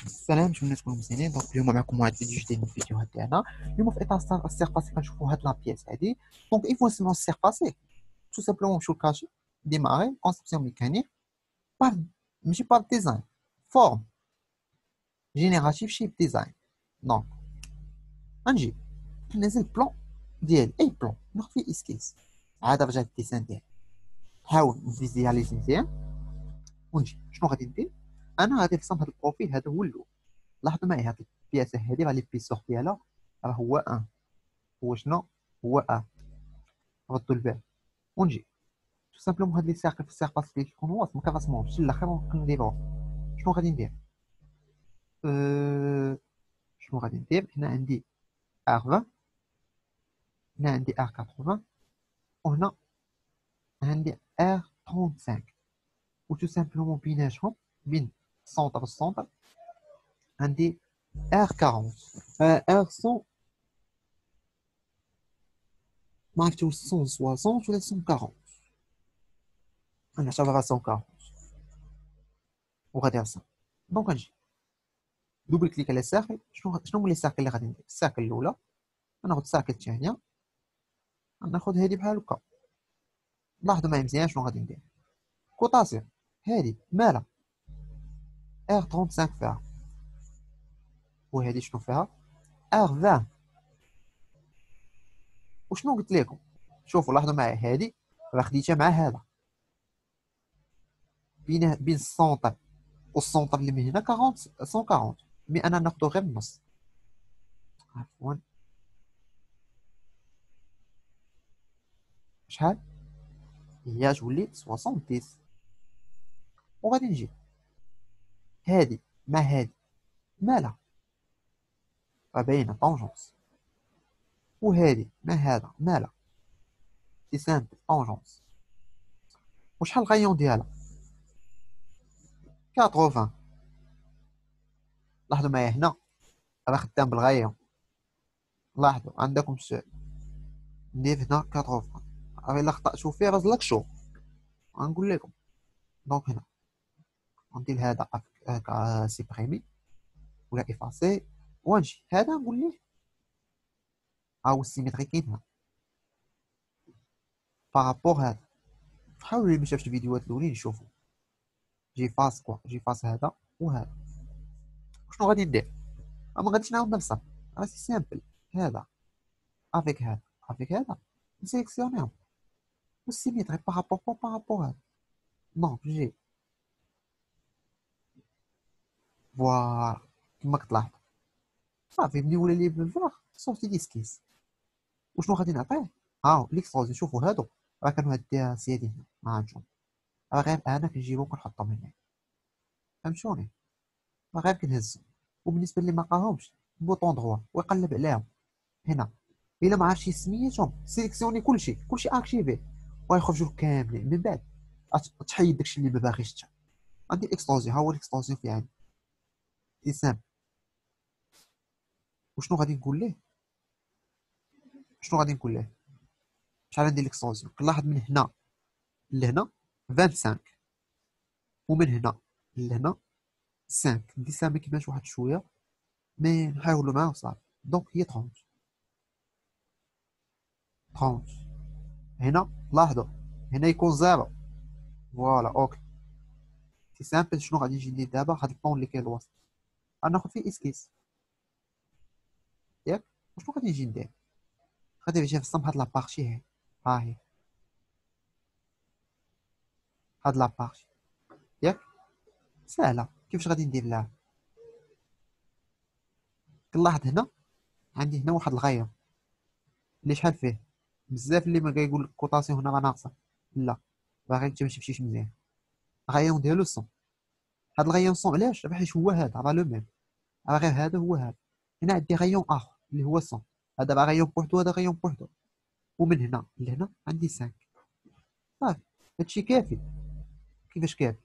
السلام، نتمنى تكونوا مزيانين. دونك اليوم معكم واحد الفيديو جديد من الفيديوهات ديالنا. اليوم في اطار السيرفاسي كنشوفوا هاد لا بياس هادي. دونك اي فوا نسميو السيرفاسي تو سامبلومون نمشيو لكاشي ديماري كونسيبسيون ميكانيك بار ماشي بار ديزاين فورم جينيراتيف شيب ديزاين. دونك غنجي ننزل بلون ديال اي بلون ناخد فيه اسكيز عاد رجع الديزاين ديالي، نحاول نفيزياليزي مزيان ونجي شنو غادي ندير. انا غادي نرسم هاد البروفيل، هذا هو الاول. لاحظوا معايا هاد البياسه هادي راه لي بيسور ديالها راه هو ان، هو شنو هو ان. ردوا البال ونجي تو سامبلومون هاد لي ساقي في السيرفاس اللي كيكون واصل ما كنرسموهمش الاخر ونقلبوه. شنو غادي ندير؟ أه... شنو غادي ندير؟ هنا عندي ار 20، هنا عندي ار 80، وهنا عندي ار 35. و تو سامبلومون بيناتهم بين السونتر والسونتر عندي ار 40، ار 100. ما عرفتش واش 160 ولا 140. انا نعتبرها 140 وغادي نرسم. دونك غنجي دوبل كليك على الساقي. شنو هما لي ساقي اللي غادي ندير؟ الساقي الاولى غناخد الساقي الثانيه، غناخد هادي بحال هكا. لاحظوا معايا مزيان شنو غادي ندير. كوطاسيون هادي مالها ار 35 فيها، وهادي شنو فيها ار 20. وشنو قلت لكم؟ شوفوا لاحظوا معايا هادي راه خديتها مع هذا بين السونتر والسونتر اللي من هنا 40 140. مي انا ناخدو غير النص. عفوا شحال هي تولي 70. وغادي نجي هادي مع هادي مالها راه باينه طونجونس، وهادي مع هذا مالها سي سامبل طونجونس. وشحال الغايون ديالها 80. لاحظوا معايا هنا راه خدام بالغايون. لاحظوا عندكم السؤال ندير هنا 80، راه الا خطأتو فيه راه زلك شو غنقول لكم. دونك هنا غندير هذا هكا سيبريمي ولا افاسي، ونجي هذا نقول ليه ها هو السيمتري كاين هنا بارابور هذا. حاولوا اللي ما شافش الفيديوهات الاولين يشوفوا. جي فاس جي فاس هذا وهذا. شنو غادي ندير؟ ما غاديش نعاود نرسم، راه سي سامبل. هذا افيك هذا افيك هذا نسيليكسيونيهم والسيمتري بارابور هذا. دونك جي فوالا كما كتلاحظوا صافي ملي ولا لي بالفراغ صوفتي ليسكيز. وشنو غادي نعطيه؟ ها ليكستروزي. شوفوا هادو راه كانوا هاد سيادي هنا ما عندهم، راه غير انا كنجيبهم كنحطهم هنا. فهمتوني؟ راه غير كنهزهم. وبالنسبه اللي ما لقاهمش بوطون دغوا ويقلب عليهم هنا. الا ما عرفتش سميتهم سيليكسيوني كلشي اكتيفي ويخرجوا لك كاملين. من بعد تحيد داكشي اللي ما باغيش انت. عندي الاكستروزي، ها هو الاكستروزي في عندي سي سامبل. وشنو غادي نقول ليه؟ شنو غادي نقول ليه؟ شحال ندير الاكستروزيون؟ كنلاحظ من هنا لهنا 25، ومن هنا لهنا 5. ندير 5 ما كيبانش واحد شويه مي نحاولوا معاه وصافي. دونك هي 30 30. هنا لاحظوا هنا يكون زيرو. فوالا اوكي سي سامبل. شنو غادي نجي ندير دابا؟ هاد البون اللي كاين الوسط غناخد فيه اسكيس ياك. وشنو غادي نجي ندير؟ غادي نجي نرسم هاد لابارتي هي، ها هي هاد لابارتي ياك. سهله. كيفاش غادي ندير لها؟ كنلاحظ هنا عندي هنا واحد الغايه اللي شحال فيه بزاف اللي ما كيقول لك كوطاسيون هنا راه ناقصه. لا باغي انت ما تمشيش مزيان. غايون ديالو 100. هاد الغايون 100 علاش؟ حيت هو هذا راه لو ميم، راه غير هذا هو هذا. هنا عندي غايون اخر اللي هو 100. هذا راه غايون بوحدو، هذا غايون بوحدو. ومن هنا لهنا عندي 5. صافي هادشي كافي. كيفاش كافي؟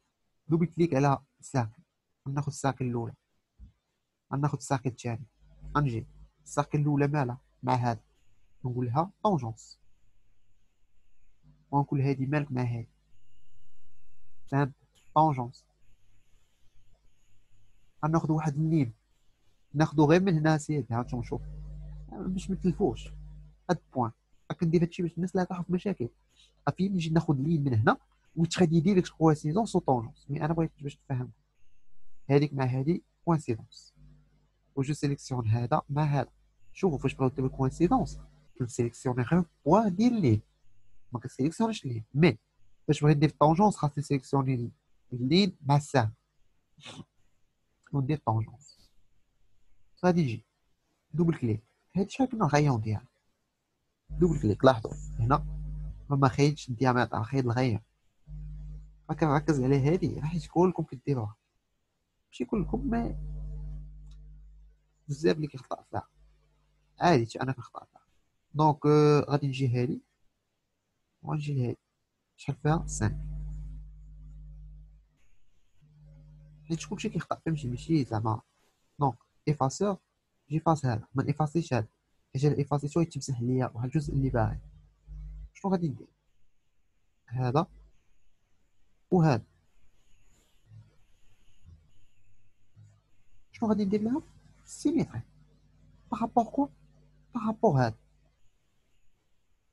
دوبل كليك على الساكن، غناخد الساكن الاولى، غناخد الساكن الثاني، غنجي الساكن الاولى مالها مع هذا نقول لها طونجونس، ونقول هادي مالك مع هادي. فهمت؟ طونجونس. غناخدو واحد اللين، ناخدو غير من هنا سيدي، هانتوما نشوف باش متلفوش. هاد بوان كندير هادشي باش الناس لا تقع في مشاكل. افي نجي ناخد لين من هنا وتخدي ديريكت كوانسيدونس وطونجونس، مي انا بغيت باش تفهم هذيك مع هذه كوانسيدونس، وجو سيليكسيون هذا مع هذا. شوفوا فاش بغيو ديروا كوانسيدونس كنسيليكسيوني غير بوان ديال اللين، ما كنسيليكسيونيش اللين. مي فاش بغيت ندير طونجونس خاصني نسيليكسيوني اللين مع السهم وندير طونجونس. غادي نجي دوبل كليك، هادشي كنا الغيون ديالها دوبل كليك. لاحظوا هنا ما خايدش الديامتر، خايد الغيون. فكنركز على هادي حيت كلكم كديروها، ماشي كلكم، ما بزاف اللي كيخطأ فيها، عادي حتى انا كنخطأ فيها. دونك غادي نجي هادي وغنجي لهادي، شحال فيها 5، حيت كلشي كيخطأ فهمتي، ماشي زعما. دونك ايفاسور جي فاس هذا، ما نيفاسيش هذا، حيت الا ايفاسيتو يتمسح ليا واحد الجزء اللي باغي. شنو غادي ندير؟ هذا وهذا، شنو غادي ندير لها؟ سيميتري بارابور كوا، بارابور هذا.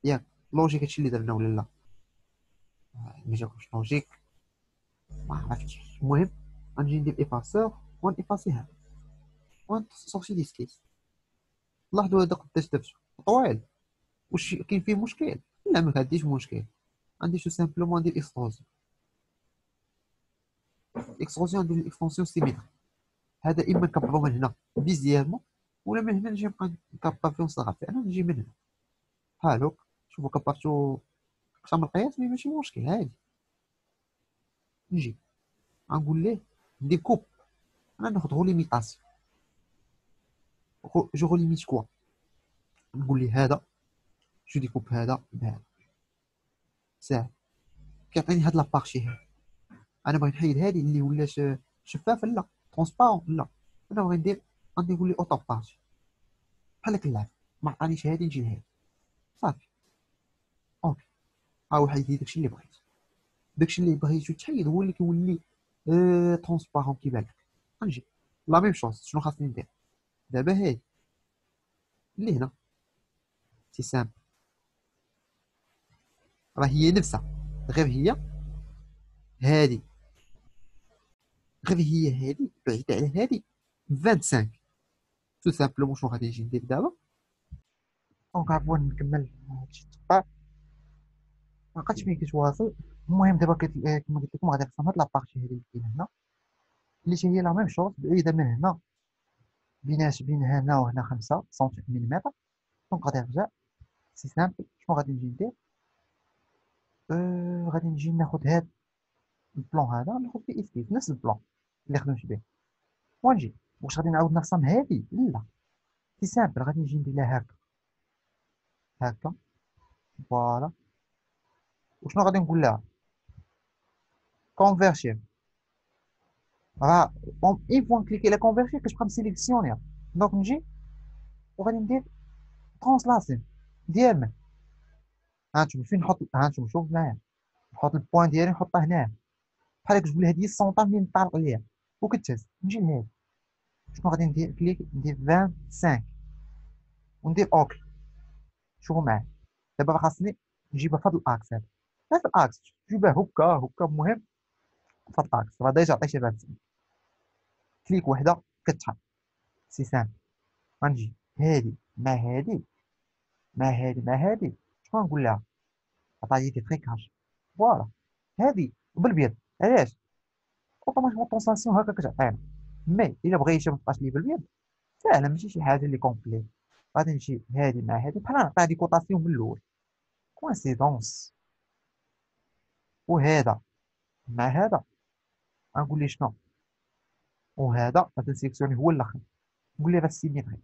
ياك لوجيك هادشي اللي درنا ولا لا؟ ما جاكمش لوجيك، ما عرفتش. المهم غنجي ندير ايفاسور ونيفاسي هذا ونسورتي ديسكيس. لاحظوا هذا قداش درت طويل، واش كاين فيه مشكل؟ لا ما عنديش مشكل، عندي شو سامبلومون ندير اكستروزيون. اكستروزيون ندير الاكستنسيون سيميتري. هذا اما نكبرو من هنا بيزيالمون، ولا من هنا نجي نبقى نكبر فيه ونصغر فيه. انا نجي من هنا بحال هوك، شوفوا كبرتو اكثر من القياس، مي ماشي مشكل عادي. نجي غنقول ليه ندير كوب، انا ناخذ غو ليميتاسيون. جو غو ليميت كوا، نقول ليه هذا جو ديكوب هذا بهذا، ساهل. كيعطيني هاد لابارتي هادي. انا بغيت نحيد هادي اللي ولات شفافه، لا ترونسبارون، لا انا بغيت ندير، غادي نقول لي اوتو بارتي بحال هاك اللعب. ما عطانيش هادي نجي لهادي صافي. اوكي ها هو حيد لي داكشي اللي بغيت. داكشي اللي بغيتو تحيد هو اللي كيولي ترونسبارون كيبان لك. غنجي لا ميم شوز. شنو خاصني ندير دابا؟ هادي اللي هنا سي سامبل، راه هي نفسها، غير هي هادي، غير هي هادي بعيدة على هادي 25. تو سامبلومون شنو غادي نجي ندير دابا؟ دونك عفوا نكمل هادشي التقطاع، مابقاتش فين كتواصل. المهم دابا كما قلت لكم غادي نرسم هاد لابارتي هادي اللي كاينه هنا، اللي هي لا ميم شوز بعيدة من هنا، بين هنا وهنا 5 سنتيمتر مليمتر. دونك غادي نرجع سي سامبل. شنو غادي نجي ندير؟ غادي نجي ناخد هاد البلون هذا، ناخد فيه اسكيز نفس البلون اللي خدمت به، ونجي واش غادي نعاود نرسم هادي؟ لا سي سامبل، غادي نجي ندير لها هكا هكا، فوالا. وشنو غادي نقول لها؟ كونفيرشي. راه اون فوا نكليكي على كونفيرشي كتبقى مسيليكسيونيا. دونك نجي وغادي ندير ترونسلاسيون ديال من، هانتوما فين نحط، هانتوما شوف معايا، نحط البوان ديالي نحطها هنا بحال هكا، تقول هذه السونطه منين نطلق ليها وكتهز. نجي لهادي، شنو غادي ندير؟ كليك ندير 25 وندير اوكي. شوفوا معايا دابا راه خاصني نجيبها في هاد الاكس هذا، في الاكس جيبها هكا هكا. المهم في الاكس راه ديجا عطيتي 25. كليك وحده كتحط سي سامبل. غنجي هادي مع هادي مع هادي مع هادي، شنو غنقول لها؟ عطاني دي تريكاج، فوالا. هادي بالبيض، علاش؟ اوتوماتيكمون طونساسيون هكا كتعطينا. مي الا بغيتي متبقاش لي بالبيض ساهله، ماشي شي حاجه اللي كومبلي. غادي نمشي هادي مع هادي بحال نعطيها دي كوطاسيون من الاول، كوانسيدونس. وهذا مع هذا غنقول ليه شنو؟ وهذا غادي نسيليكسيوني هو الاخر، نقول ليه راه سيميتري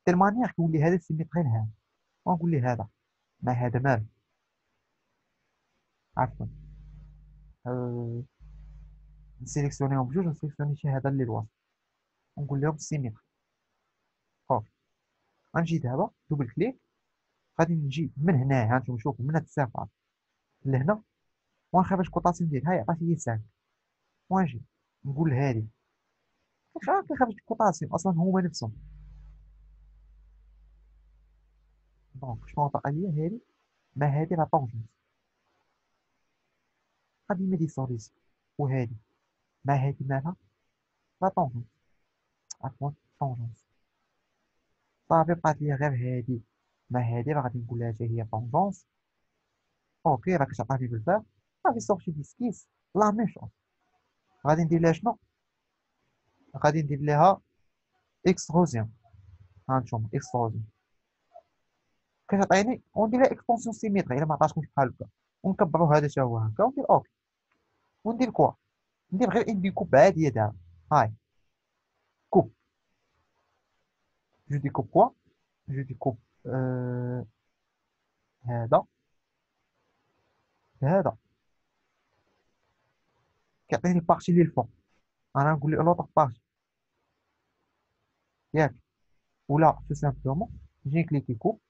دير مانيير كيولي هذا سيميتري لهذا. ونقول ليه هذا مع هذا مال، عفوا نسيليكسيونيهم بجوج ونسيليكسيوني شي هذا اللي الوسط ونقول لهم سيميتري. اوكي غنجي دابا دوبل كليك، غادي نجي من هنا، ها انتم شوفوا من هاد الصفر لهنا، ونخرج كوطاسيون ديال هاي عطاتني لي 5. ونجي نقول هادي كيخرج البوتاسيوم اصلا هما نفسهم. دونك شنو بقى ليا هادي؟ ما هادي لا طونجونس غادي ما ديسوليسيون، وهادي ما هادي مالها لا طونجونس، عفوا طونجونس. صافي بقات ليا غير هادي، ما هادي راه غادي نقول لها حتى هي طونجونس. اوكي راك تعطيني بالفعل. صافي سورتي ديسكيس لا ميم شونس. غادي ندير لها شنو؟ غادي ندير لها اكستروزيون. ها نتوما اكستروزيون كتعطيني، وندير لها اكسبونسيون سيميتري الا ما عطاتكمش بحال هكا، ونكبرو هذا حتى هو هكا وندير اوكي. وندير كوا؟ ندير غير ان دي كوب عاديه دابا. هاي كوب، جو ديكوب كوا؟ جو ديكوب آه هذا هذا كيعطيني بارتي اللي الفوق، انا نقول له لوطر بارتي ياك. ولا تو سامبلومون نجي كليكي كوب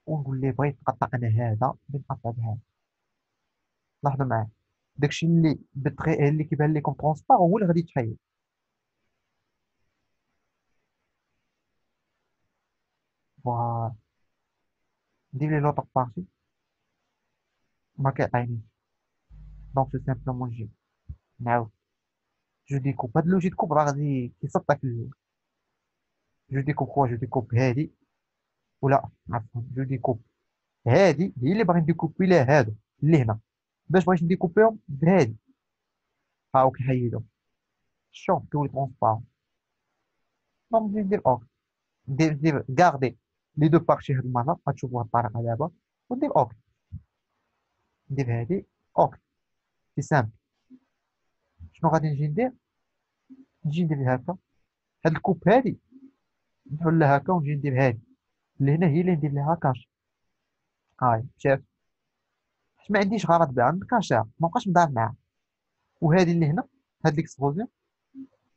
ونقول ليه بغيت نقطع انا هذا بنقطع بهذا. لاحظوا معايا داكشي اللي اللي كيبان لكم ترونسبار هو اللي غادي يتحيد. فوالا ندير لي لوطر بارتي ما كيعطينيش. دونك تو سامبلومون نجي نعاود جو ديكوب. هاد لو جي ديكوب راه غادي كيسطك جو ديكوب كوا؟ جو ديكوب هادي، ولا عفوا جو ديكوب هادي هي اللي باغي نديكوبي لها هادو اللي هنا، باش بغيت نديكوبيهم بهادي. ها هو كيحيدهم. شوف كيولي ترونسبارون. دونك نجي ندير اوك، ندير كاردي لي دو بارتي هاد المرة، غتشوفوها الطريقة دابا. وندير اوك، ندير هادي اوك. سي سامبل. شنو غادي نجي ندير؟ نجي ندير هكا هاد الكوب هادي، نحلها هكا ونجي ندير هادي اللي هنا هي اللي ندير لها كاش. هاي شاف؟ حيت ما عنديش غرض بها نكاشها مابقاش مدار معاها. وهادي اللي هنا هاد ليكسبوزيون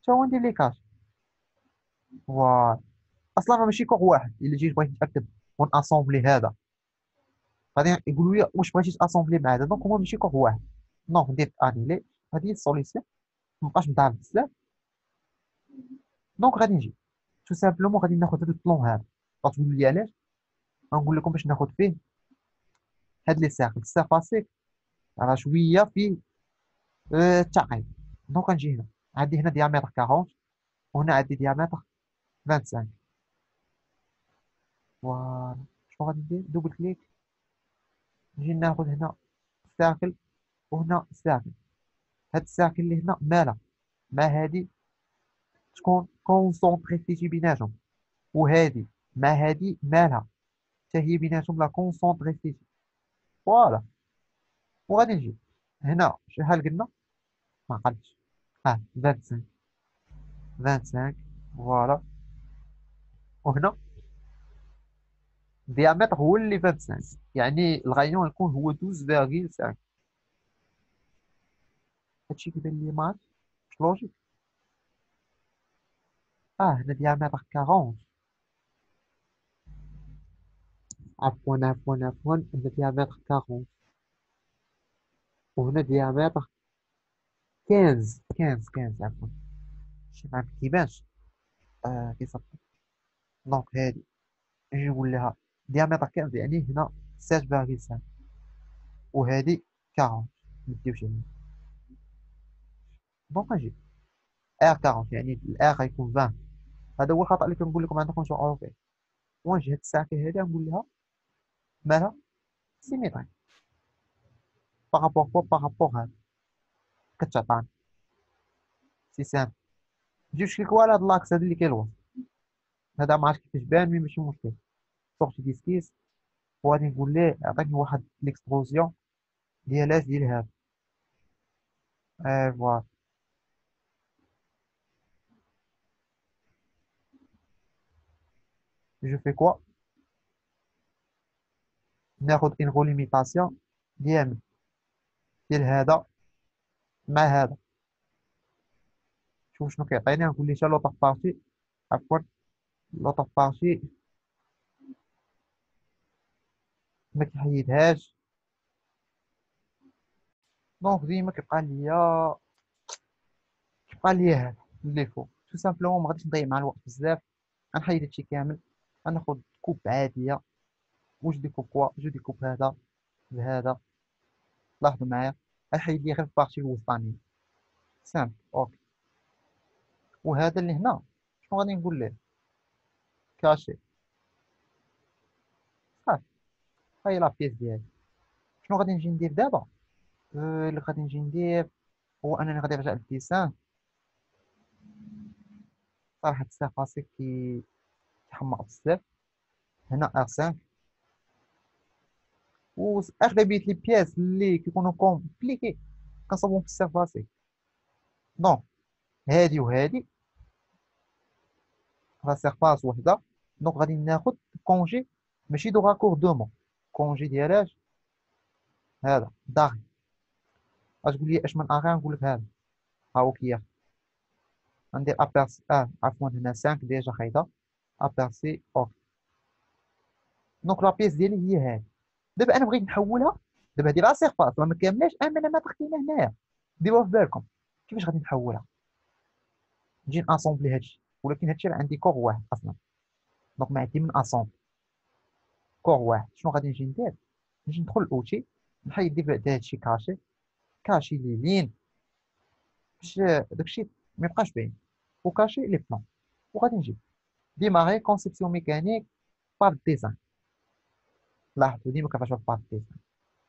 تا هو ندير ليه كاش. فوالا اصلا راه ماشي كوغ واحد. الا جيت بغيت نتاكد وناسومبلي هذا غادي يقولوا لي واش بغيتي تاسومبلي مع هذا. دونك هما ماشي كوغ واحد. دونك ندير انيلي. هذه هي السوليسيون. مابقاش مدار بزاف. دونك غادي نجي تو سامبلومون غادي ناخذ هذا البلون هذا. غتقولوا لي علاش؟ غنقول لكم باش ناخذ فيه هاد لي سيركل سيرفاسيك راه شويه فيه التعقيد. دونك غنجي هنا عندي هنا ديامتر 40 وهنا عندي ديامتر 25. فوالا شنو غادي ندير؟ دوبل كليك نجي ناخذ هنا سيركل وهنا سيركل. هاد الساكن اللي هنا مالها؟ ما هادي تكون كونسونطريسيتي بيناتهم، وهادي ما هادي مالها؟ حتى هي بيناتهم لا كونسونطريسيتي. فوالا وغادي نجي هنا شحال قلنا؟ ما عقلتش. 25 25. فوالا وهنا الديامتر هو اللي 25، يعني الغايون يكون هو 12.5. هادشي كيبان لي مات مش لوجيك. هنا ديامتر 40. عفوا هنا ديامتر 40 وهنا ديامتر 15 عفوا. شي ما كيبانش كيصفر. دونك هادي نجي نقول لها ديامتر 15 يعني هنا 16.5 وهادي 40 مديوش عليا. دونك نجي ار 40 يعني الار غيكون 20. هذا هو الخطأ اللي كنقول لكم عندكم شعوروا فيه. ونجي هاد الساعة هادي نقول لها مالها سيميتري بارابور بارابور هاد كتعطاني. سي سامبل. نجيو نشكيكو على هاد لاكس هاد اللي كاين الوسط. هذا ما عرفتش كيفاش بان مي ماشي مشكل. سورتي ديسكيس وغادي نقول ليه عطيني واحد ليكسبوزيون ديال اش ديال هذا. فوالا جو في كوا؟ ناخد ان غوليميتاسيون ديال هذا مع هذا. شوف شنو كيعطيني. نقول ليه حتى لوطر بارتي، عفوا لوطر بارتي ما كيحيدهاش. دونك ديما كيبقى ليا هذا. اللي فوق تو سامبلومون ما غاديش نضيع مع الوقت بزاف. غنحيد هادشي كامل، غناخد كوب عاديه، واش ديكوب كوا جو ديكوب هذا بهذا. لاحظوا معايا، غنحيد لي غير البارتي الوسطانيه سامبل اوكي. وهذا اللي هنا شنو غادي نقول ليه؟ كاشي. صافي، هاي لا بيس ديالي. شنو غادي نجي ندير دابا؟ اللي غادي نجي ندير هو انني غادي نرجع للديسان. صراحه السيرفاسي كيحمق بزاف. هنا ار 5 واغلبيه لي بياس اللي كيكونوا كومبليكي كنصاوبهم في السيرفاسي. دونك هادي وهادي لا سيرفاس وحده. دونك غادي ناخد كونجي، ماشي دو راكور دومون. كونجي ديالاش هذا داغي. غتقول لي اش من اغا؟ نقول لك هذا ها هو كيا. غندير ابيرسي عفوا هنا 5 ديجا خايده. ابيرسي اوكي. دونك لا بيس ديالي هي هذه. دابا انا بغيت نحولها. دابا هادي لا سيرفاس ما كاملاش، اما ما تخدينا هنايا. ديروها في بالكم كيفاش غادي نحولها. نجي ناسومبلي هادشي، ولكن هادشي راه عندي كور واحد اصلا. دونك ما عندي من اسومبل كور واحد. شنو غادي نجي ندير؟ نجي ندخل الاوتي، نحيد لي بعدا هادشي كاشي. كاشي لي لين باش داكشي ما يبقاش باين، وكاشي لي بلون. وغادي نجي ديماغي كونسيبسيون ميكانيك بار ديزاين. لاحظوا ديما كيفاش بار ديزاين.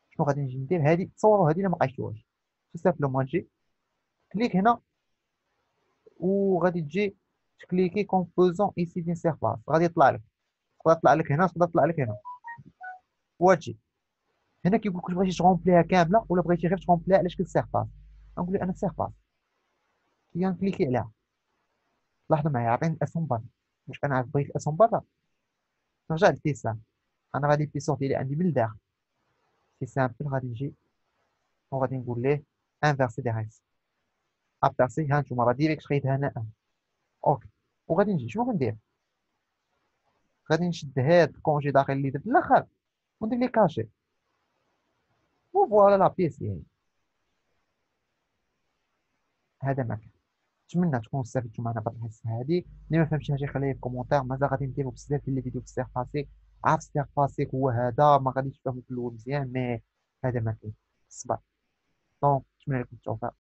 شنو غادي نجي ندير؟ هادي تصوروا هادي الا ما قيتوهاش تو سامبلومون تجي كليك هنا، وغادي تجي تكليكي كومبوزون ايسي دين سيرفاس. غادي يطلع لك، تقدر تطلع لك هنا، تقدر تطلع لك هنا. وتجي هنا كيقول لك واش بغيتي تغومبليها كامله ولا بغيتي غير تغومبليها على شكل سيرفاس. نقول له انا سيرفاس، كي نكليكي عليها. لاحظوا معايا عطيني الاسهم برا. واش انا بغيت الاسهم برا؟ نرجع للديسان. انا غادي البيسور ديالي عندي من الداخل. سي سامبل، غادي نجي وغادي نقول ليه انفيرسي دي ريكس. ابيرسي ها نتوما راه ديريكت خيطها هنا اوكي. وغادي نجي شنو غندير؟ غادي نشد هاد الكونجي داخل اللي درت الاخر وندير ليه كاشي. وفوالا لا بيس ديالي. هذا ما كان. نتمنى تكونوا استفدتوا معنا بهاد الحصه هادي. اللي ما فهمش حاجه خليه في كومونتير. مازال غادي نديرو بزاف ديال الفيديو في السيرفاسيك. عارف السيرفاسيك هو هذا، ما غاديش تفهمو في الاول مزيان، مي هذا ما كاين. الصبر. دونك نتمنى لكم التوفيق.